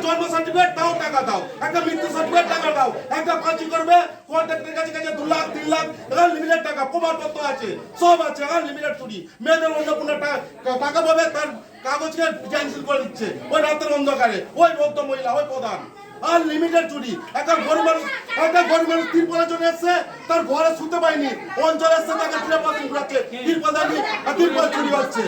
জন্ম সার্টিফিকেট দাও, টাকা দাও, একটা মৃত্যু সার্টিফিকেট টাকা দাও, একটা ফাঁসি করবে কন্ট্রাক্টের কাছে 2 লাখ 3 লাখ লিমিটেড টাকা প্রমাণপত্র আছে, সব আছে, লিমিটেড চুরি। মেয়েদের অন্নপূর্ণ টাকা পাবে, তার কাগজকে ক্যান্সেল করে দিচ্ছে ওই রাতের অন্ধকারে, ওই ভক্ত মহিলা, ওই প্রধান। আর লিমিটেড চুরি। একটা গরিব মানুষ তিরপলের জন্য এসছে, তার ঘরে শুতে পায়নি, অঞ্চল এসছে, তাকে তিরপল ঘুরাচ্ছে, তিরপল দাঁড়িয়ে তিরপল চুরি হচ্ছে।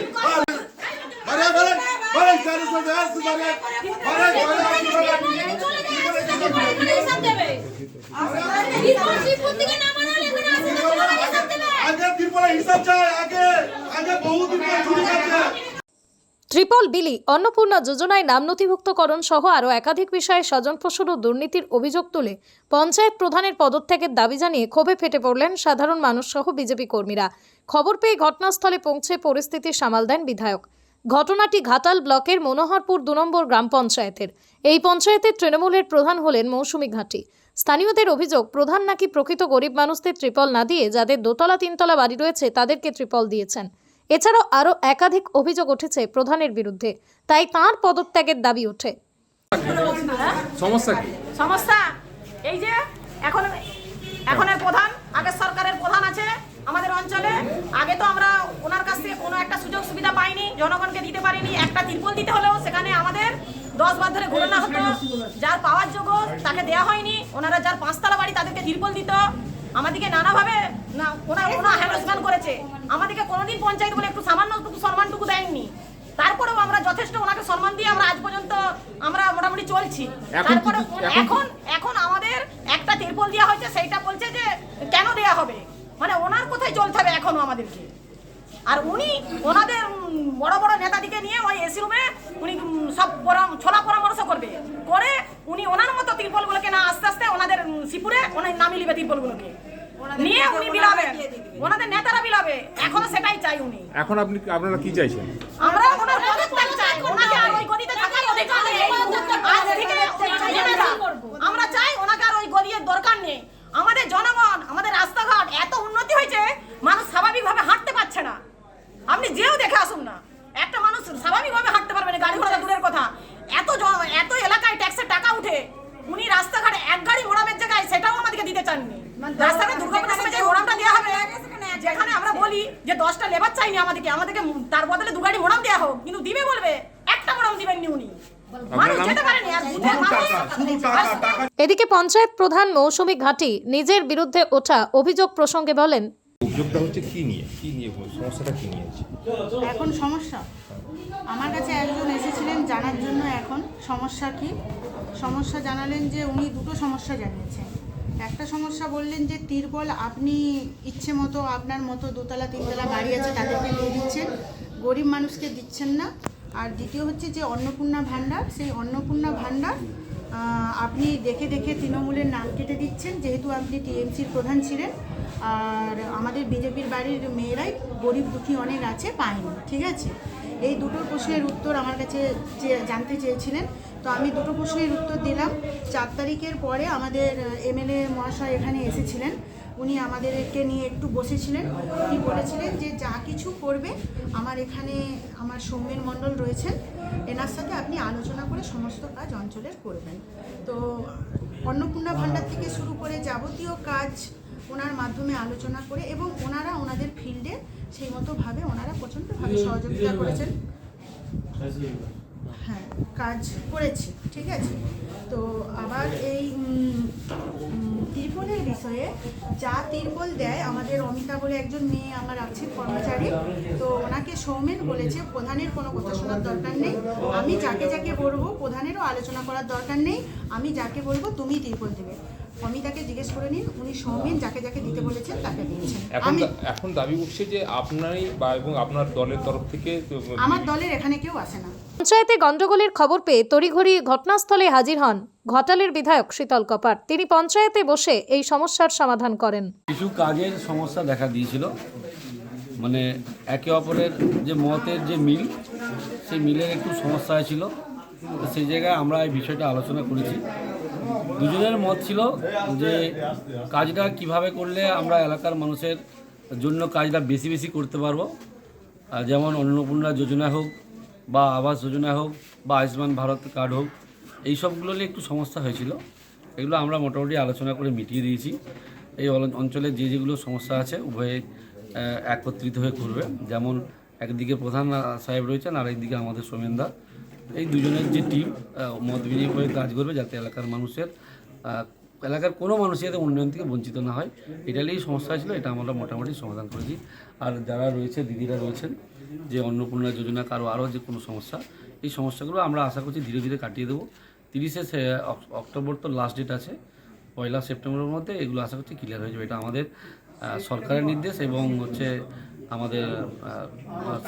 ট্রিপল বিলি, অন্নপূর্ণা যোজনায় নাম নথিভুক্তকরণ সহ আরও একাধিক বিষয়ে স্বজনপোষণ ও দুর্নীতির অভিযোগ তুলে পঞ্চায়েত প্রধানের পদত্যাগের দাবি জানিয়ে ক্ষোভে ফেটে পড়লেন সাধারণ মানুষ সহ বিজেপি কর্মীরা। খবর পেয়ে ঘটনাস্থলে পৌঁছে পরিস্থিতি সামাল দেন বিধায়ক। ঘটনাটি ঘাটাল ব্লকের মনোহরপুর 2 নম্বর গ্রাম পঞ্চায়েতের। এই পঞ্চায়েতের তৃণমূলের প্রধান হলেন মৌসুমী ঘাটি। স্থানীয়দের অভিযোগ, প্রধান নাকি প্রকৃত গরিব মানুষদের ত্রিপল না দিয়ে যাদের দোতলা 3তলা বাড়ি রয়েছে তাদেরকে ত্রিপল দিয়েছেন। এছাড়াও আরও একাধিক অভিযোগ উঠেছে প্রধানের বিরুদ্ধে, তাই তাঁর পদত্যাগের দাবি ওঠে। সমস্যা এই যে এখনের প্রধান, আগের সরকারের প্রধান আছে আমাদের অঞ্চলে। আগে তো আমরা ওনার কাছ থেকে কোনো একটা সুযোগ সুবিধা পাইনি, জনগণকে দিতে পারিনি। একটা তিরপল দিতে হলেও সেখানে আমাদের 10 বার ধরে ঘুরানো হতো। যার পাওয়ার যোগ্য তাকে দেওয়া হয়নি। ওনারা যার 5তলা বাড়ি তাদেরকে তিরপল দিত। আমাদেরকে নানাভাবে ওনারা হ্যারাসমেন্ট করেছে। আমাদেরকে কোনোদিন পঞ্চায়েত বলে একটু সামান্যটুকু সম্মানটুকু দেয়নি। তারপরেও আমরা যথেষ্ট ওনাকে সম্মান দিয়ে আমরা আজ পর্যন্ত আমরা মোটামুটি চলছি। তারপরে এখন আমাদের একটা তিরপল দেওয়া হয়েছে, সেইটা বলছে যে কেন দেয়া হবে, মানে ওনার কোথায় চলতে হবে এখনো আমাদেরকে। আর উনি ওনাদের বড় বড় নেতাদিকে নিয়ে ওই এসি রুমে উনি সব ছলা পরামর্শ করে উনি ওনার মতো তিরপলগুলোকে না আস্তে আস্তে ওনাদের সিপুরে ওনার নামিয়ে নিবে, তিরপলগুলোকে নিয়ে উনি বিলাবেন, ওনাদের নেতারা বিলাবে। এখনো সেটাই চাই উনি। এখন আপনারা কি চাইছেন? আমরা ওনার পদত্যাগ চাই, ওনাকে আর ওই গদিতে থাকার অধিকার নেই। আজ থেকে আমরা চাই ওনাকে আর ওই গদির দরকার নেই। আমাদের জনগণ, আমাদের রাস্তাঘাট এত উন্নতি হয়েছে, মানুষ স্বাভাবিকভাবে হাঁটতে পারছে না। আপনি যেও দেখে আসুন না, একটা মানুষ স্বাভাবিকভাবে হাঁটতে পারবে না, গাড়ি ঘোড়া দূরের কথা। এত এলাকায় ট্যাক্সের টাকা উঠে উনি রাস্তাঘাটে এক গাড়ি মোড়ামের জায়গায় সেটাও আমাদেরকে দিতে চাননি। রাস্তাঘাটে দুর্গাপূজার সময় যে মোড়ামটা দেওয়া হবে, যেখানে আমরা বলি যে 10টা লেবার চাইনি আমাদেরকে তার বদলে 2 গাড়ি মোড়াম দেওয়া হোক, কিন্তু দিবে বলবে একটা মোড়াম দিবেননি উনি। এদিকে পঞ্চায়েত প্রধান মৌসুমী ঘাটি নিজের বিরুদ্ধে ওঠা অভিযোগ প্রসঙ্গে বলেন, অভিযোগটা হচ্ছে কি নিয়ে সমস্যাটা কি নিয়ে আছে? এখন সমস্যা আমার কাছে একজন এসেছিলেন জানার জন্য। এখন সমস্যা জানালেন যে উনি 2টো সমস্যা জানিয়েছেন। একটা সমস্যা বললেন যে তিরপল আপনি ইচ্ছে মতো আপনার মতো 2তলা 3তলা বাড়ি আছে তাদেরকে দিয়ে দিচ্ছেন, গরিব মানুষকে দিচ্ছেন না। আর দ্বিতীয় হচ্ছে যে অন্নপূর্ণা ভাণ্ডার, সেই অন্নপূর্ণা ভাণ্ডার আপনি দেখে তৃণমূলের নাম কেটে দিচ্ছেন, যেহেতু আপনি টিএমসির প্রধান ছিলেন। আর আমাদের বিজেপির বাড়ির মেয়েরাই গরিব দুঃখী অনেক আছে, পায়নি। ঠিক আছে, এই 2টো প্রশ্নের উত্তর আমার কাছে জানতে চেয়েছিলেন। তো আমি 2টো প্রশ্নের উত্তর দিলাম। 4 তারিখের পরে আমাদের এমএলএ মহাশয় এখানে এসেছিলেন। উনি আমাদেরকে নিয়ে একটু বসেছিলেন। উনি বলেছিলেন যে যা কিছু করবে আমার এখানে আমার সৌমেন মণ্ডল রয়েছেন, এনার সাথে আপনি আলোচনা করে সমস্ত কাজ অঞ্চলের করবেন। তো অন্নপূর্ণা ভাণ্ডার থেকে শুরু করে যাবতীয় কাজ ওনার মাধ্যমে আলোচনা করে, এবং ওনারা ওনাদের ফিল্ডে সেই মতোভাবে ওনারা প্রচণ্ডভাবে সহযোগিতা করেছেন। হ্যাঁ, কাজ করেছে। ঠিক আছে, তো আবার এই তিরপলের বিষয়ে যা তিরপল দেয়, আমাদের অমিতা বলে একজন মেয়ে আমার আছে কর্মচারী, তো ওনাকে সৌমেন বলেছে প্রধানের কোনো কথা শোনার দরকার নেই, আমি যাকে বলবো, প্রধানেরও আলোচনা করার দরকার নেই, আমি যাকে বলবো তুমি তিরপল দেবে। অমিতাকে জিজ্ঞেস করে নিন, উনি সৌমেন যাকে দিতে বলেছেন তাকে দিয়েছেন। এখন দাবি উঠছে যে আপনারই এবং আপনার দলের তরফ থেকে, আমার দলের এখানে কেউ আসে না। পঞ্চায়েতে গন্ডগোলের খবর পেয়ে তড়িঘড়ি ঘটনাস্থলে হাজির হন ঘাটালের বিধায়ক শীতল কপার। তিনি পঞ্চায়েতে বসে এই সমস্যার সমাধান করেন। কিছু কাজের সমস্যা দেখা দিয়েছিল, মানে একে অপরের যে মতের যে মিল, সেই মিলের একটু সমস্যা হয়েছিল। তো সেই জায়গায় আমরা এই বিষয়টা আলোচনা করেছি। দুজনের মত ছিল যে কাজটা কিভাবে করলে আমরা এলাকার মানুষের জন্য কাজটা বেশি করতে পারবো। যেমন অন্নপূর্ণা যোজনা হোক, বা আবাস যোজনা হোক, বা আয়ুষ্মান ভারত কার্ড হোক, এই সবগুলো নিয়ে একটু সমস্যা হয়েছিল, এগুলো আমরা মোটামুটি আলোচনা করে মিটিয়ে দিয়েছি। এই অঞ্চলে যেগুলো সমস্যা আছে উভয়ে একত্রিত হয়ে করবে। যেমন একদিকে প্রধান সাহেব রয়েছেন আর একদিকে আমাদের সোমেনদা, এই দুজনের যে টিম মত বিনিয়োগ করে কাজ করবে যাতে এলাকার কোনো মানুষ যাতে উন্নয়ন থেকে বঞ্চিত না হয়। এটা নিয়েই সমস্যা ছিল, এটা আমরা মোটামুটি সমাধান করেছি। আর যারা রয়েছে দিদিরা রয়েছেন যে অন্নপূর্ণা যোজনা আরও যে কোনো সমস্যা, এই সমস্যাগুলো আমরা আশা করছি ধীরে ধীরে কাটিয়ে দেবো। 30শে অক্টোবর তো লাস্ট ডেট আছে, 1 সেপ্টেম্বরের মধ্যে এগুলো আশা করছি ক্লিয়ার হয়ে যাবে। এটা আমাদের সরকারের নির্দেশ এবং হচ্ছে আমাদের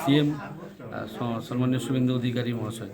সিএম সম্মানীয় শুভেন্দু অধিকারী মহাশয়